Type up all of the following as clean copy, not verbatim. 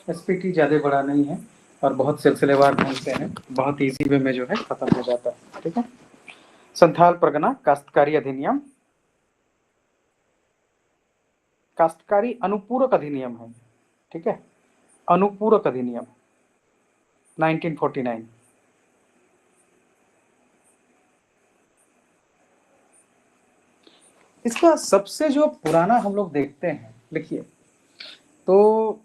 SPT ज़्यादा बड़ा नहीं है और बहुत सिलसिलेवार ढंग से है, बहुत इजी वे में जो है खत्म हो जाता है। ठीक है। संथाल परगना काश्तकारी अधिनियम, काश्तकारी अनुपूरक अधिनियम है। ठीक है, अनुपूरक अधिनियम 1949। इसका सबसे जो पुराना हम लोग देखते हैं, लिखिए, तो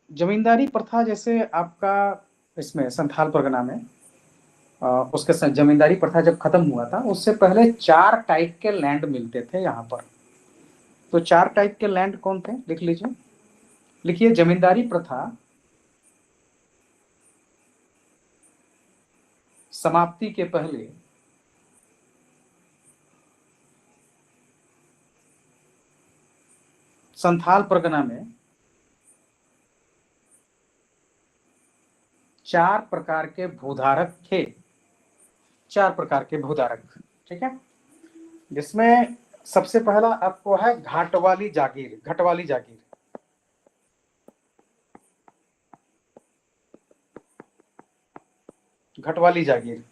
जमींदारी प्रथा जैसे आपका इसमें संथाल परगना में उसके जमींदारी प्रथा जब खत्म हुआ था, उससे पहले 4 टाइप के लैंड मिलते थे यहाँ पर। तो 4 टाइप के लैंड कौन थे, लिख लीजिए। लिखिए, जमींदारी प्रथा समाप्ति के पहले संथाल परगना में 4 प्रकार के भूधारक थे। 4 प्रकार के भूधारक। ठीक है, जिसमें सबसे पहला आपको है घाटवाली जागीर। घटवाली जागीर, घटवाली जागीर।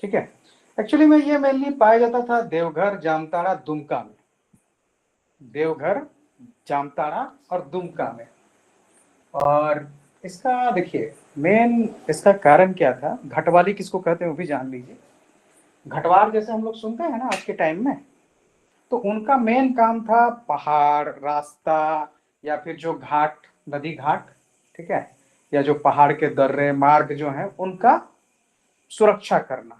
ठीक है, एक्चुअली में ये मेनली पाया जाता था देवघर, जामताड़ा, दुमका में। देवघर, जामताड़ा और दुमका में। और इसका देखिए मेन इसका कारण क्या था, घटवाली किसको कहते हैं वो भी जान लीजिए। घटवार जैसे हम लोग सुनते हैं ना आज के टाइम में, तो उनका मेन काम था पहाड़, रास्ता, या फिर जो घाट, नदी घाट, ठीक है, या जो पहाड़ के दर्रे मार्ग जो है उनका सुरक्षा करना।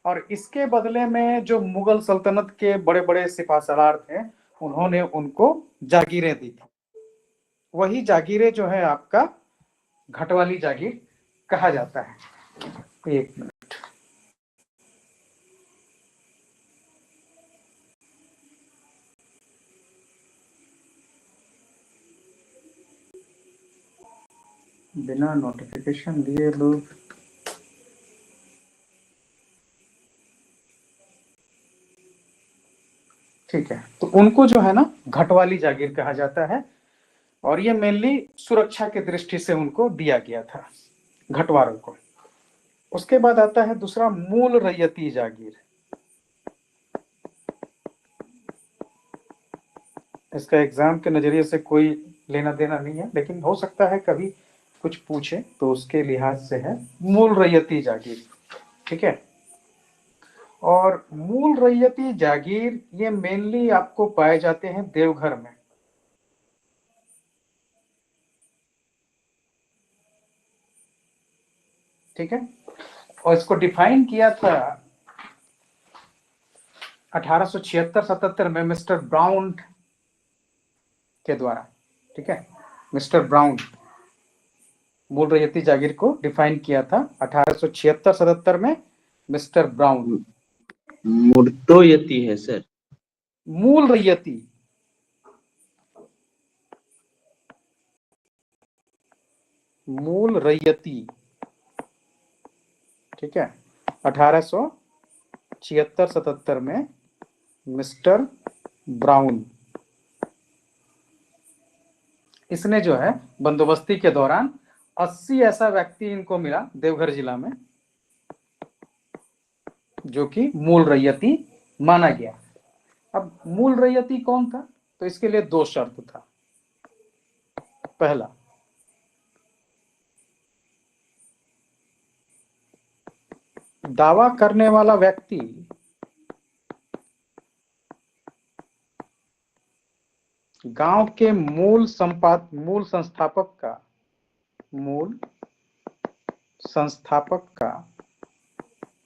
और इसके बदले में जो मुगल सल्तनत के बड़े बड़े सिपाहसालार थे, उन्होंने उनको जागीरें दी थी। वही जागीरें जो है आपका घटवाली जागीर कहा जाता है। एक मिनट, बिना नोटिफिकेशन दिए लोग, ठीक है, तो उनको जो है ना घटवाली जागीर कहा जाता है। और ये मेनली सुरक्षा की दृष्टि से उनको दिया गया था, घटवारों को। उसके बाद आता है दूसरा, मूल रैयती जागीर। इसका एग्जाम के नजरिए से कोई लेना देना नहीं है, लेकिन हो सकता है कभी कुछ पूछे तो उसके लिहाज से है मूल रैयती जागीर। ठीक है, और मूल रैयती जागीर ये मेनली आपको पाए जाते हैं देवघर में। ठीक है, और इसको डिफाइन किया था 1876-77 में मिस्टर ब्राउन के द्वारा। ठीक है, मिस्टर ब्राउन मूल रैयती जागीर को डिफाइन किया था 1876-77 में मिस्टर ब्राउन। मूर्तोयति है सर। मूल रैयती, मूल रैयती। ठीक है, 1876-77 में मिस्टर ब्राउन, इसने जो है बंदोबस्ती के दौरान 80 ऐसा व्यक्ति इनको मिला देवघर जिला में, जो कि मूल रैयती माना गया। अब मूल रैयती कौन था, तो इसके लिए 2 शर्त था। पहला, दावा करने वाला व्यक्ति गांव के मूल संस्थापक का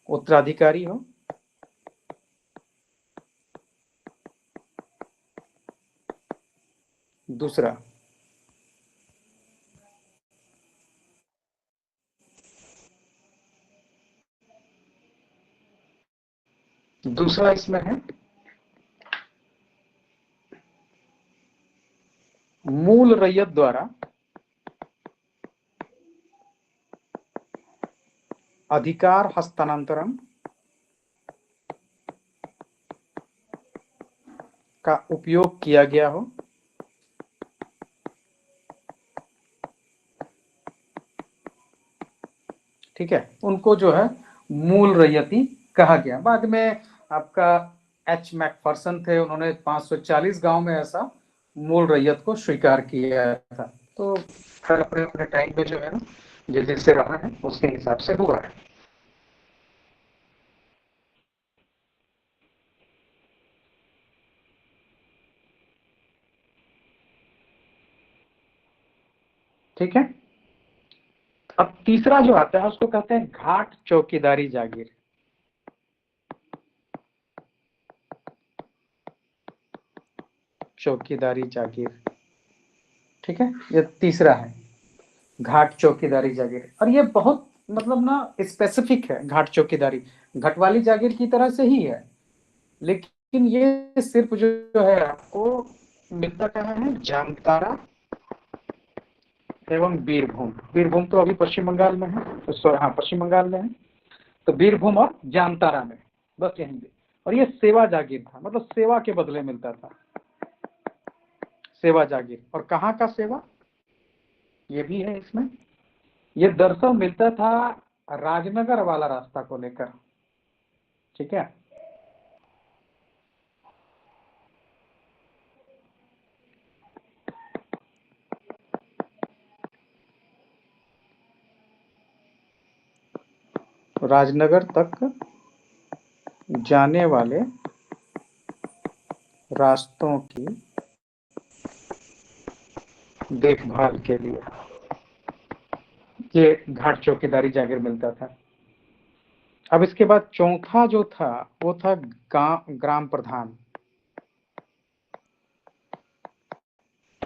उत्तराधिकारी हो। दूसरा, इसमें है मूल रैयत द्वारा अधिकार हस्तांतरण का उपयोग किया गया हो, ठीक है, उनको जो है मूल रैयती कहा गया। बाद में आपका एच मैकफर्सन थे, उन्होंने 540 गांव में ऐसा मूल रैयत को स्वीकार किया था। तो हर अपने अपने टाइम पे जो है ना जिस जैसे रहा है उसके हिसाब से हुआ है। ठीक है, अब तीसरा जो आता है उसको कहते हैं घाट चौकीदारी जागीर। चौकीदारी जागीर, ठीक है, ये तीसरा है घाट चौकीदारी जागीर। और ये बहुत मतलब ना स्पेसिफिक है। घाट चौकीदारी घटवाली जागीर की तरह से ही है, लेकिन ये सिर्फ जो है आपको मिलता कहाँ है, जामताड़ा एवं बीरभूम। बीरभूम तो अभी पश्चिम बंगाल में है, तो हाँ पश्चिम बंगाल में है, तो बीरभूम और जामताड़ा में, बस यहीं पे। और ये सेवा जागीर था, मतलब सेवा के बदले मिलता था, सेवा जागीर। और कहाँ का सेवा, ये भी है इसमें। ये दरअसल मिलता था राजनगर वाला रास्ता को लेकर, ठीक है। राजनगर तक जाने वाले रास्तों की देखभाल के लिए ये घाट चौकीदारी जागीर मिलता था। अब इसके बाद चौथा जो था वो था ग्राम प्रधान,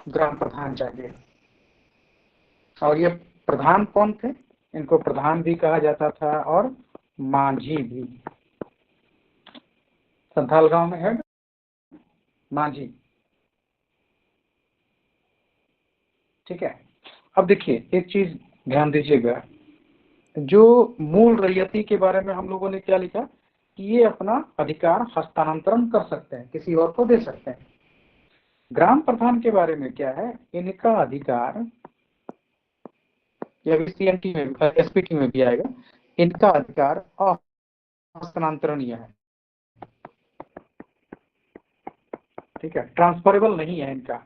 ग्राम प्रधान जागीर। और ये प्रधान कौन थे, इनको प्रधान भी कहा जाता था और मांझी भी। संथाल गांव में है मांझी, ठीक है। अब देखिए एक चीज ध्यान दीजिएगा, जो मूल रैयती के बारे में हम लोगों ने क्या लिखा कि ये अपना अधिकार हस्तांतरण कर सकते हैं, किसी और को दे सकते हैं। ग्राम प्रधान के बारे में क्या है, इनका अधिकार, या सीएनटी में एसपीटी में भी आएगा, इनका अधिकार हस्तांतरणीय है, ठीक है, ट्रांसफरेबल नहीं है इनका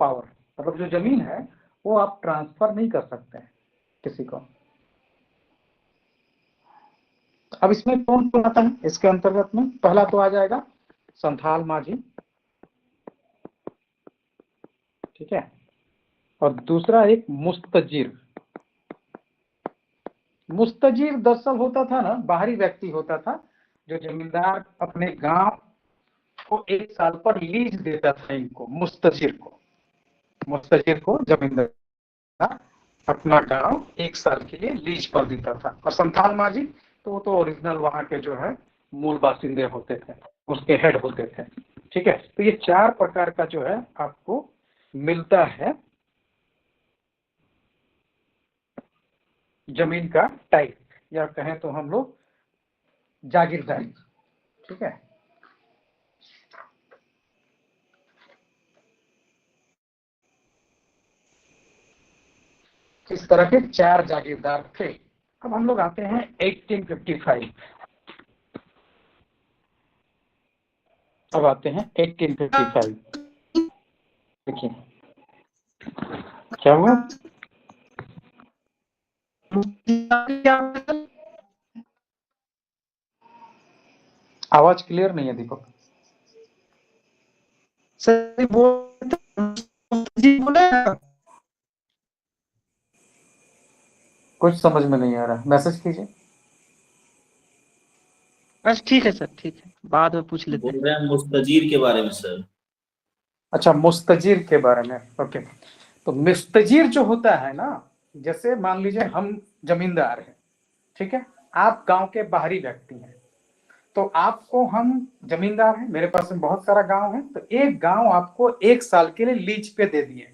पावर। मतलब जो जमीन है वो आप ट्रांसफर नहीं कर सकते हैं किसी को। अब इसमें कौन कौन आता है इसके अंतर्गत में, पहला तो आ जाएगा संथाल माझी, ठीक है, और दूसरा एक मुस्तजीर। मुस्तजीर दरअसल होता था ना, बाहरी व्यक्ति होता था जो जमींदार अपने गांव को एक साल पर लीज देता था इनको, मुस्तजीर को। मुस्तजीर को जमींदार अपना गांव एक साल के लिए लीज पर देता था। और संथाल माझी तो वो तो ओरिजिनल वहां के जो है मूल बासिंदे होते थे, उसके हेड होते थे, ठीक है। तो ये चार प्रकार का जो है आपको मिलता है जमीन का टाइप, या कहें तो हम लोग जागीरदारी, ठीक है। इस तरह के चार जागीरदार थे। अब हम लोग आते हैं 1855। अब आते हैं 1855। देखिए क्या हुआ, आवाज क्लियर नहीं है दीपक। सर वो जी बोले कुछ समझ में नहीं आ रहा, मैसेज कीजिए। बस ठीक है सर, ठीक है, बाद में पूछ लेते बोल हैं। रहे हैं मुस्तजीर के बारे में सर। अच्छा मुस्तजीर के बारे में, ओके। तो मुस्तजीर जो होता है ना, जैसे मान लीजिए हम जमींदार हैं, ठीक है, आप गांव के बाहरी व्यक्ति हैं, तो आपको हम जमींदार हैं, मेरे पास में बहुत सारा गांव है, तो एक गांव आपको एक साल के लिए लीज पे दे दिए,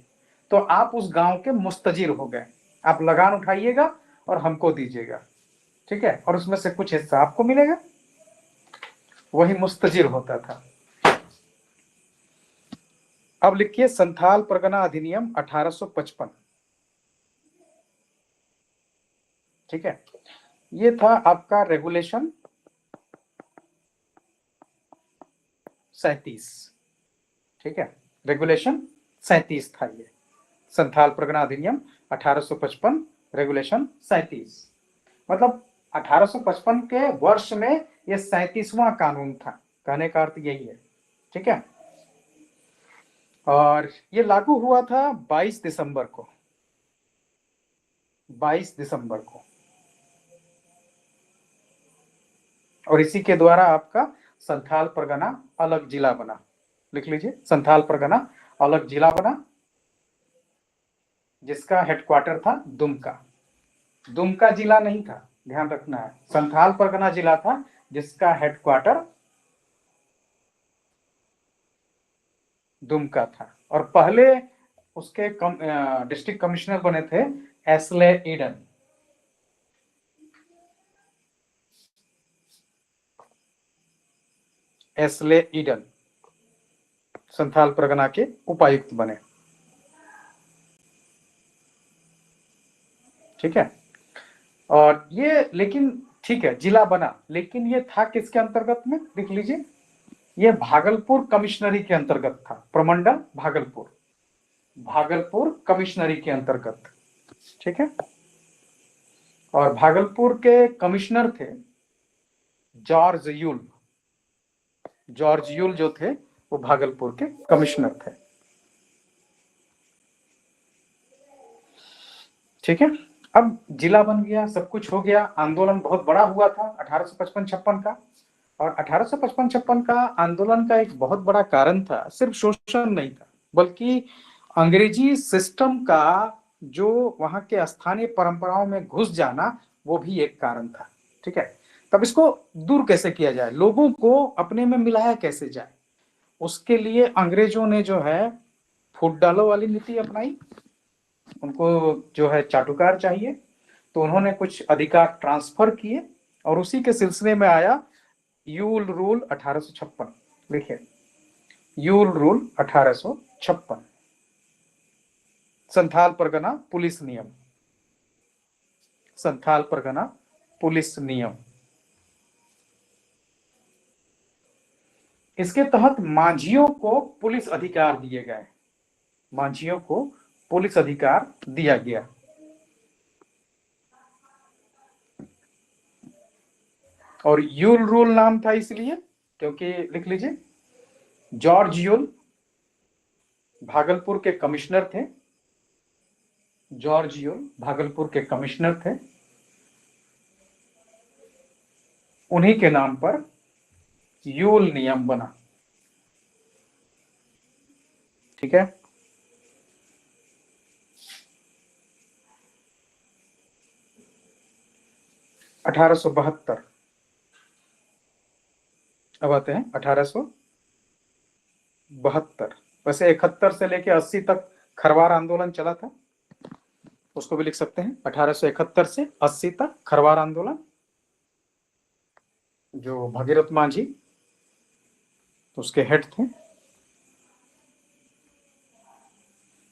तो आप उस गांव के मुस्तजीर हो गए। आप लगान उठाइएगा और हमको दीजिएगा, ठीक है, और उसमें से कुछ हिस्सा आपको मिलेगा, वही मुस्तजीर होता था। अब लिखिए संथाल परगना अधिनियम 1855। ठीक है, ये था आपका रेगुलेशन 37। ठीक है, रेगुलेशन 37 था ये संथाल परगना अधिनियम 1855 रेगुलेशन 37। मतलब 1855 के वर्ष में ये 37वां कानून था, कहने का अर्थ यही है। ठीक है, और ये लागू हुआ था 22 दिसंबर को। 22 दिसंबर को, और इसी के द्वारा आपका संथाल परगना अलग जिला बना। लिख लीजिए, संथाल परगना अलग जिला बना, जिसका हेडक्वार्टर था दुमका। दुमका जिला नहीं था, ध्यान रखना है, संथाल परगना जिला था जिसका हेडक्वार्टर दुमका था। और पहले उसके डिस्ट्रिक्ट कमिश्नर बने थे Astley Eden. Astley Eden Santhal Pargana के उपायुक्त बने। ठीक है, और ये लेकिन ठीक है जिला बना, लेकिन ये था किसके अंतर्गत में, लिख लीजिए, ये भागलपुर कमिश्नरी के अंतर्गत था। प्रमंडल भागलपुर, भागलपुर कमिश्नरी के अंतर्गत। ठीक है, और भागलपुर के कमिश्नर थे जॉर्ज यूल। जॉर्ज यूल जो थे वो भागलपुर के कमिश्नर थे। ठीक है, अब जिला बन गया, सब कुछ हो गया। आंदोलन बहुत बड़ा हुआ था 1855-56 का। और 1855-56 का आंदोलन का एक बहुत बड़ा कारण था, सिर्फ शोषण नहीं था, बल्कि अंग्रेजी सिस्टम का जो वहां के स्थानीय परंपराओं में घुस जाना, वो भी एक कारण था। ठीक है, तब इसको दूर कैसे किया जाए, लोगों को अपने में मिलाया कैसे जाए, उसके लिए अंग्रेजों ने जो है फूट डालो वाली नीति अपनाई। उनको जो है चाटुकार चाहिए, तो उन्होंने कुछ अधिकार ट्रांसफर किए, और उसी के सिलसिले में आया यूल रूल 1856। लिखिए, you'll rule 1856, Santhal Pargana police नियम। संथाल परगना पुलिस नियम, इसके तहत मांझियों को पुलिस अधिकार दिए गए। मांझियों को पुलिस अधिकार दिया गया। और यूल रूल नाम था इसलिए क्योंकि, लिख लीजिए, जॉर्ज यूल भागलपुर के कमिश्नर थे। जॉर्ज यूल भागलपुर के कमिश्नर थे, उन्हीं के नाम पर यूल नियम बना। ठीक है, अठारह सौ बहत्तर। अब आते हैं 1872। वैसे 71 से लेके 80 तक खरवार आंदोलन चला था, उसको भी लिख सकते हैं। 1871 से 80 तक खरवार आंदोलन, जो भगीरथ मांझी उसके हेड थे।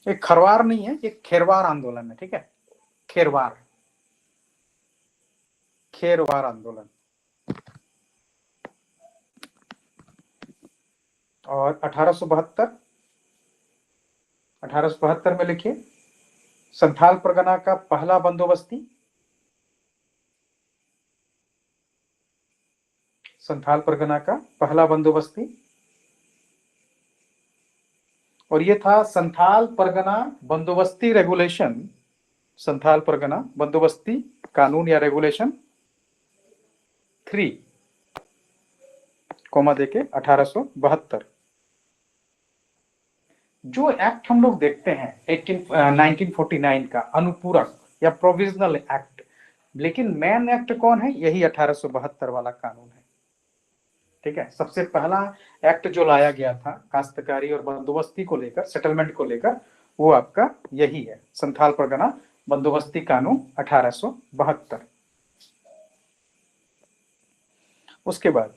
ये खरवार नहीं है, ये खेरवार आंदोलन है। ठीक है, खेरवार, खेरवार आंदोलन। और 1872 में लिखिए, संथाल परगना का पहला बंदोबस्ती, संथाल परगना का पहला बंदोबस्ती, और ये था संथाल परगना बंदोबस्ती रेगुलेशन। संथाल परगना बंदोबस्ती कानून या रेगुलेशन 3, कोमा देके 1872। जो एक्ट हम लोग देखते हैं 1949 का अनुपूरक या प्रोविजनल एक्ट, लेकिन मेन एक्ट कौन है, यही 1872 वाला कानून है। ठीक है, सबसे पहला एक्ट जो लाया गया था काश्तकारी और बंदोबस्ती को लेकर, सेटलमेंट को लेकर, वो आपका यही है, संथाल परगना बंदोबस्ती कानून 1872। उसके बाद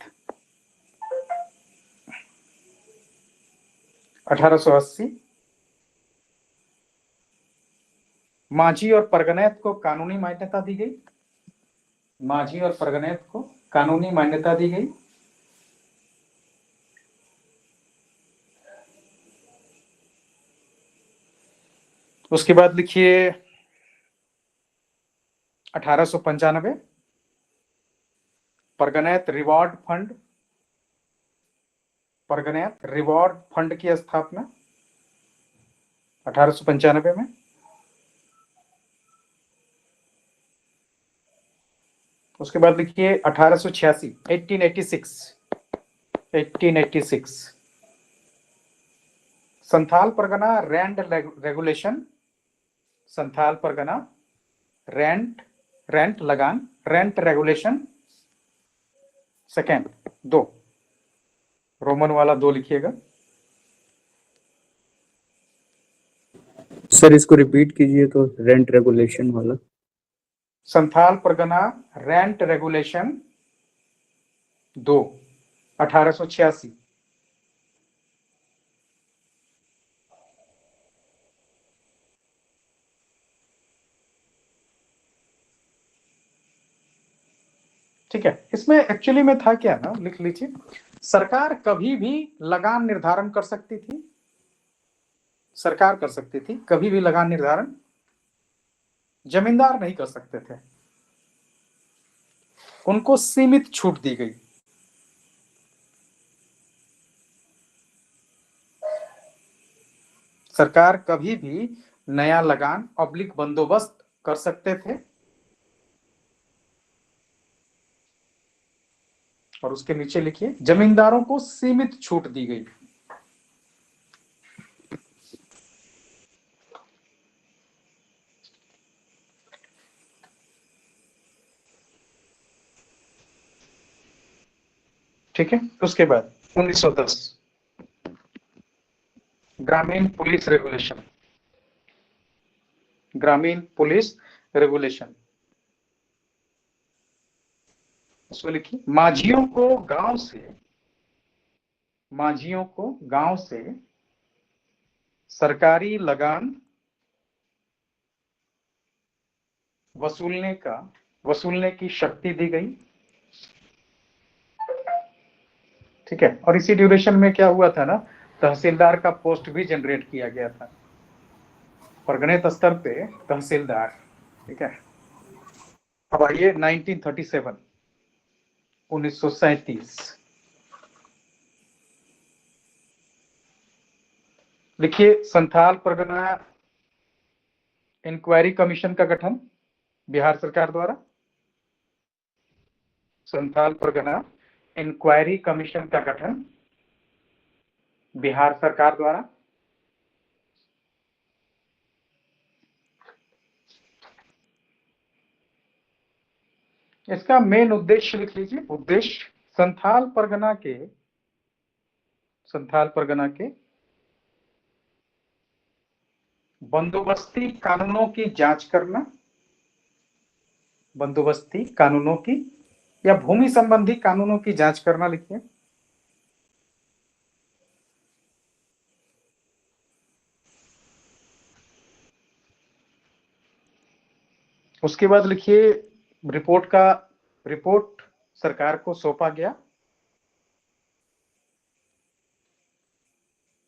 1880। माझी और परगनैत को कानूनी मान्यता दी गई। माझी और परगनैत को कानूनी मान्यता दी गई। उसके बाद लिखिए 1895 Parganait reward fund, Parganait reward fund की स्थापना 1895 में। उसके बाद लिखिए 1886 1886 Santhal Pargana rent regulation, Santhal Pargana rent लगान, रेंट रेगुलेशन सेकेंड, 2 रोमन वाला 2 लिखिएगा। सर इसको रिपीट कीजिए तो, रेंट रेगुलेशन वाला। Santhal Pargana rent regulation 2 1886। ठीक है, इसमें एक्चुअली में था क्या ना, लिख लीजिए। सरकार कभी भी लगान निर्धारण कर सकती थी, सरकार कर सकती थी कभी भी लगान निर्धारण, जमींदार नहीं कर सकते थे, उनको सीमित छूट दी गई। सरकार कभी भी नया लगान ऑब्लिक बंदोबस्त कर सकते थे, और उसके नीचे लिखिए जमींदारों को सीमित छूट दी गई। ठीक है, उसके बाद 1910 ग्रामीण पुलिस रेगुलेशन, ग्रामीण पुलिस रेगुलेशन। उसको लिखिए माझियों को गांव से सरकारी लगान वसूलने की शक्ति दी गई। ठीक है, और इसी ड्यूरेशन में क्या हुआ था ना, तहसीलदार का पोस्ट भी जनरेट किया गया था, परगनेत स्तर पे तहसीलदार। ठीक है, अब आइए 1937 1937 लिखिए संथाल परगना इंक्वायरी कमीशन का गठन बिहार सरकार द्वारा, संथाल परगना इंक्वायरी कमीशन का गठन बिहार सरकार द्वारा। इसका मेन उद्देश्य लिख लीजिए, उद्देश्य संथाल परगना के बंदोबस्ती कानूनों की जांच करना, बंदोबस्ती कानूनों की या भूमि संबंधी कानूनों की जांच करना लिखिए। उसके बाद लिखिए रिपोर्ट सरकार को सौंपा गया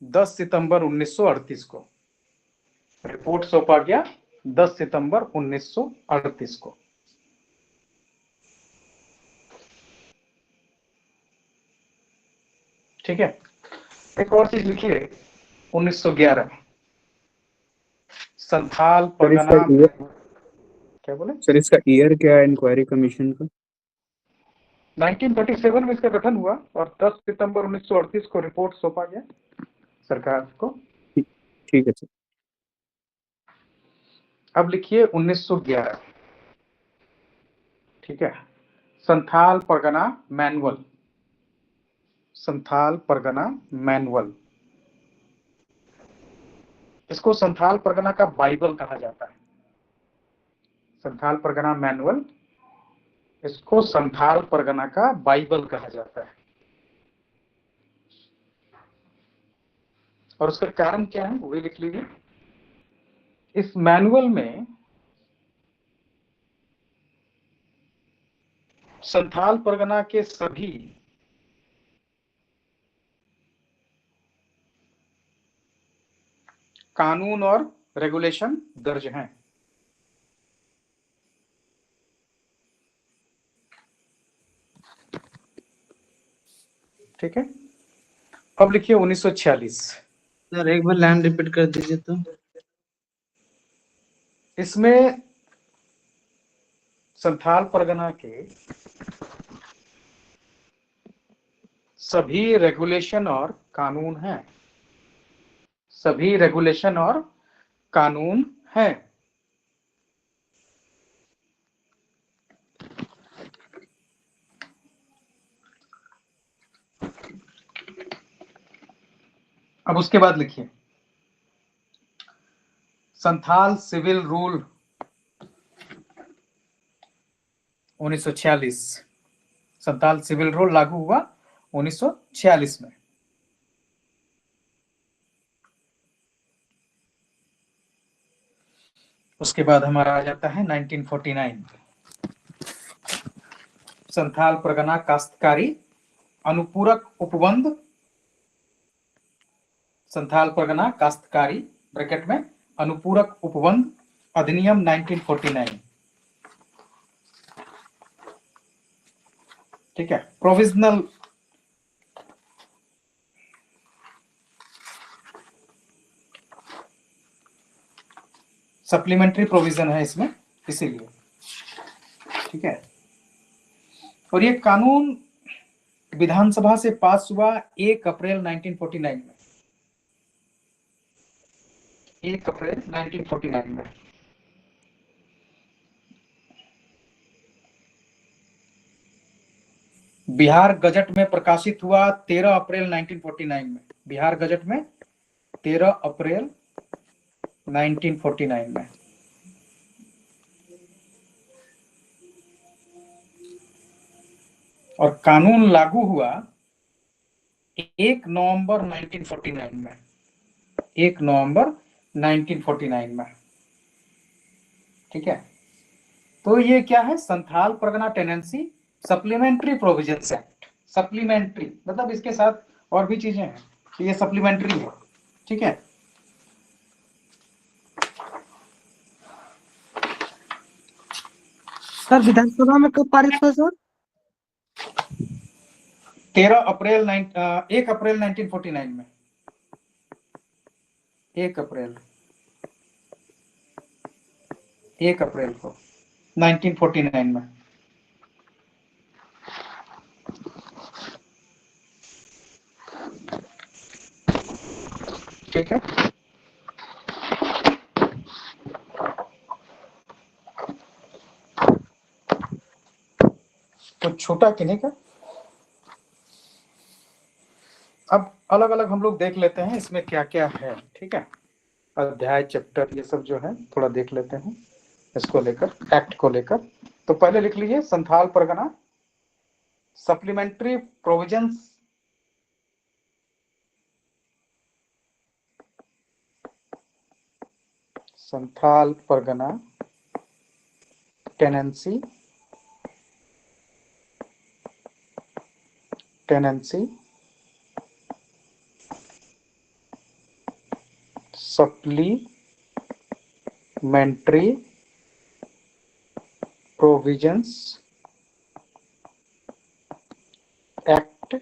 10 सितंबर 1938 को, रिपोर्ट सौंपा गया 10 सितंबर 1938 को। ठीक है, एक और चीज लिखिए 1911 संथाल सर इसका परगना, ईयर, क्या बोले सर इसका ईयर क्या है इंक्वायरी कमीशन का? 1937 में इसका गठन हुआ और 10 सितंबर 1938 को रिपोर्ट सौंपा गया सरकार को। ठीक है सर। अब लिखिए 1911। ठीक है, संथाल परगना मैनुअल, संथाल परगना मैनुअल, इसको संथाल परगना का बाइबल कहा जाता है। संथाल परगना मैनुअल, इसको संथाल परगना का बाइबल कहा जाता है। और उसका कारण क्या है वो भी लिख लीजिए। इस मैनुअल में संथाल परगना के सभी कानून और रेगुलेशन दर्ज हैं। ठीक है, अब लिखिए 1946। सर एक बार लाइन रिपीट कर दीजिए तो। इसमें संथाल परगना के सभी रेगुलेशन और कानून हैं, सभी रेगुलेशन और कानून हैं। अब उसके बाद लिखिए Santhal civil rule 1946। Santhal civil rule लागू हुआ 1946 में। उसके बाद हमारा आ जाता है 1949 संथाल परगना काश्तकारी अनुपूरक उपबंध। संथाल परगना काश्तकारी ब्रैकेट में अनुपूरक उपबंध अधिनियम 1949। ठीक है, प्रोविजनल सप्लीमेंट्री प्रोविजन है इसमें, इसीलिए। ठीक है, और ये कानून विधानसभा से पास हुआ 1 अप्रैल 1949 में। 1 अप्रैल 1949 में। बिहार गजट में प्रकाशित हुआ 13 अप्रैल 1949 में। बिहार गजट में 13 अप्रैल 1949 में। और कानून लागू हुआ 1 नवंबर 1949 में। 1 नवंबर 1949 में। ठीक है, तो ये क्या है, Santhal Pargana tenancy supplementary provisions act. Supplementary मतलब इसके साथ और भी चीजें हैं, तो ये सप्लीमेंट्री है। ठीक है, सर विधानसभा में कब पारित हुआ सर? 1 अप्रैल 1949 में। 1 अप्रैल को 1949 में। ठीक है, तो छोटा किन्हीं का। अब अलग अलग हम लोग देख लेते हैं इसमें क्या क्या है। ठीक है, अध्याय चैप्टर ये सब जो है थोड़ा देख लेते हैं इसको लेकर, एक्ट को लेकर। तो पहले लिख लीजिए Santhal Pargana supplementary provisions Santhal Pargana tenancy supplementary provisions act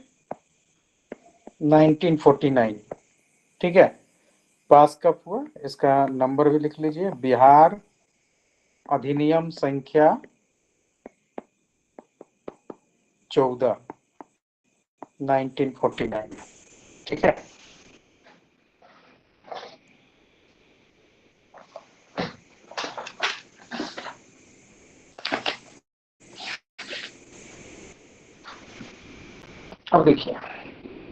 1949। ठीक है, पास कब हुआ इसका नंबर भी लिख लीजिए, बिहार अधिनियम संख्या 14 1949। ठीक है, अब देखिए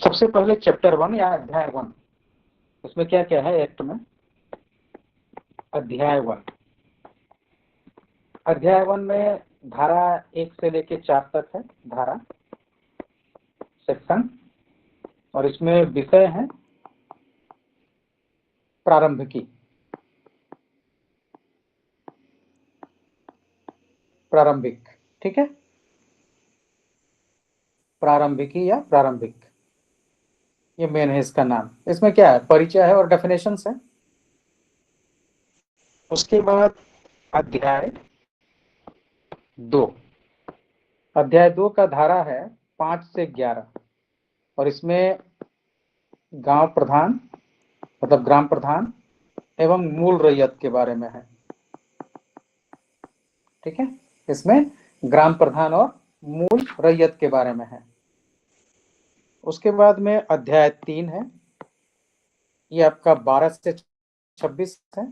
सबसे पहले चैप्टर 1 या अध्याय 1, उसमें क्या क्या है एक्ट में। अध्याय 1 में धारा 1 से लेके 4 तक है धारा, सेक्शन। और इसमें विषय है प्रारंभिकी, प्रारंभिक, ठीक है, प्रारंभिकी या प्रारंभिक, ये मेन है इसका नाम। इसमें क्या है, परिचय है और डेफिनेशंस है। उसके बाद अध्याय 2, अध्याय 2 का धारा है 5 से 11 और इसमें गांव प्रधान मतलब ग्राम प्रधान एवं मूल रैयत के बारे में है, ठीक है। इसमें ग्राम प्रधान और मूल रैयत के बारे में है। उसके बाद में अध्याय 3 है, ये आपका 12 से 26 है,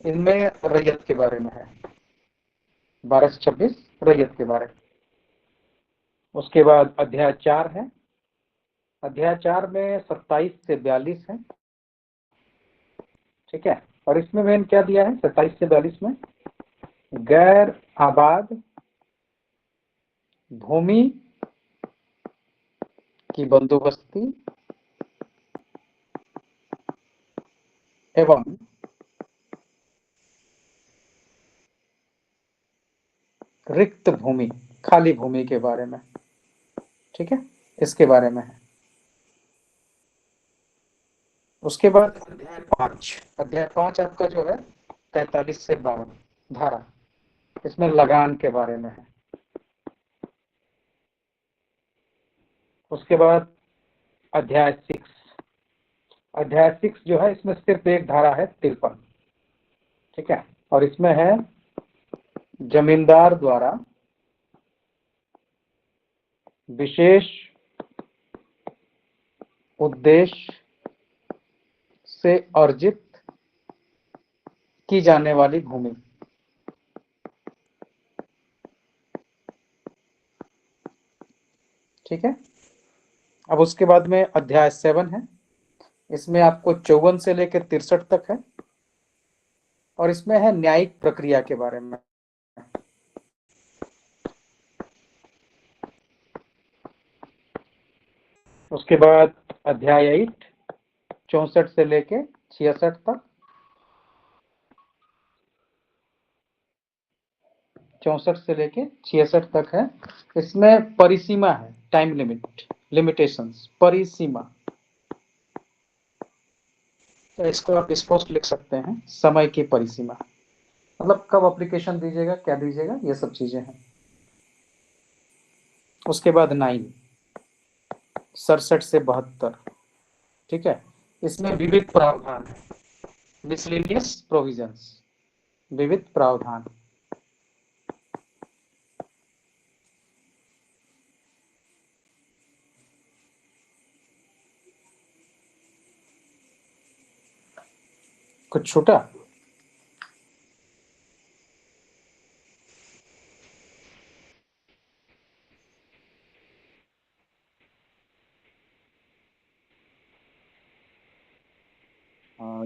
इनमें रैयत के बारे में है, 12 से 26 रैयत के बारे में। उसके बाद अध्याय 4 है, अध्याय 4 में 27 से 42 है, ठीक है। और इसमें मैंने क्या दिया है 27 से 42 में, गैर आबाद भूमि की बंदोबस्ती एवं रिक्त भूमि, खाली भूमि के बारे में, ठीक है, इसके बारे में है। उसके बाद अध्याय 5 आपका जो है 43 से 52 धारा, इसमें लगान के बारे में है। उसके बाद अध्याय 6, अध्याय 6 जो है इसमें सिर्फ एक धारा है 53, ठीक है, और इसमें है जमींदार द्वारा विशेष उद्देश्य से अर्जित की जाने वाली भूमि, ठीक है। अब उसके बाद में अध्याय 7 है, इसमें आपको 54 से लेकर 63 तक है और इसमें है न्यायिक प्रक्रिया के बारे में। उसके बाद अध्याय 8 64 से लेके 66 तक, 64 से लेके 66 तक है। इसमें परिसीमा है, टाइम लिमिट, लिमिटेशंस, परिसीमा, तो इसको आप स्पष्ट लिख सकते हैं, समय की परिसीमा, मतलब कब एप्लीकेशन दीजिएगा, क्या दीजिएगा, ये सब चीजें हैं। उसके बाद 9 67 से 72, ठीक है, इसमें विविध प्रावधान है, मिसलेनियस प्रोविजंस, विविध प्रावधान। कुछ छूटा?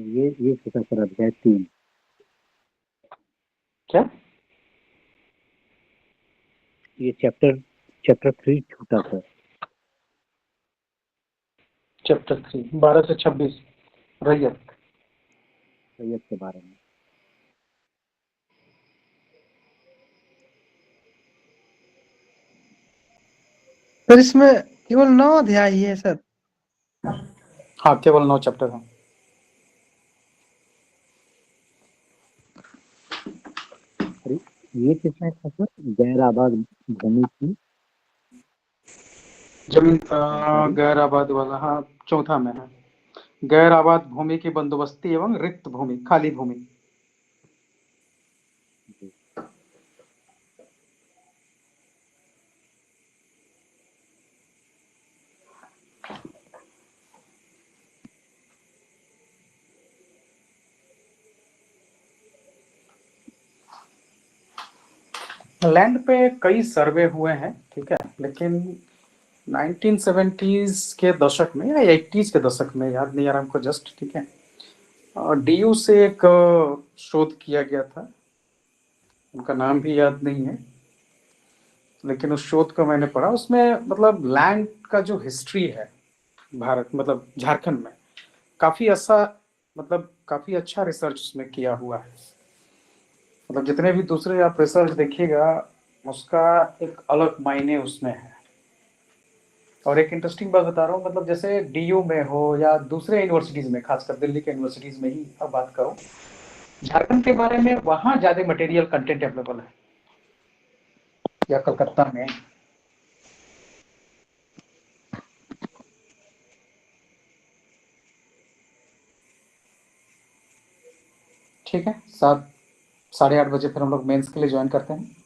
ये छोटा सर अध्याय 3, क्या? ये चैप्टर 3 छोटा सर, चैप्टर 3 12 से 26 रैयत। रैयत के बारे में। सर इसमें केवल 9 अध्याय ही है सर। हाँ, केवल 9 चैप्टर हैं। अरे ये किसमें था सर, गैर आबाद भूमि की जमीन गैर आबाद वाला, हाँ, चौथा में है, गैर आबाद भूमि की बंदोबस्ती एवं रिक्त भूमि, खाली भूमि। लैंड पे कई सर्वे हुए हैं, ठीक है, लेकिन 1970s के दशक में या 80s के दशक में, याद नहीं आ रहा हमको जस्ट, ठीक है, डीयू से एक शोध किया गया था, उनका नाम भी याद नहीं है, लेकिन उस शोध को मैंने पढ़ा। उसमें मतलब लैंड का जो हिस्ट्री है भारत मतलब झारखंड में, काफी ऐसा मतलब काफी अच्छा रिसर्च उसमें किया हुआ है। मतलब जितने भी दूसरे आप रिसर्च देखिएगा उसका एक अलग मायने उसमें है। और एक इंटरेस्टिंग बात बता रहा हूँ, मतलब जैसे डीयू में हो या दूसरे यूनिवर्सिटीज में, खासकर दिल्ली के यूनिवर्सिटीज में ही अब बात करूँ, झारखंड के बारे में वहाँ ज्यादा मटेरियल कंटेंट अवेलेबल है या कलकत्ता में। ठीक है, 7 साढ़े 8 बजे फिर हम लोग मेंस के लिए ज्वाइन करते हैं।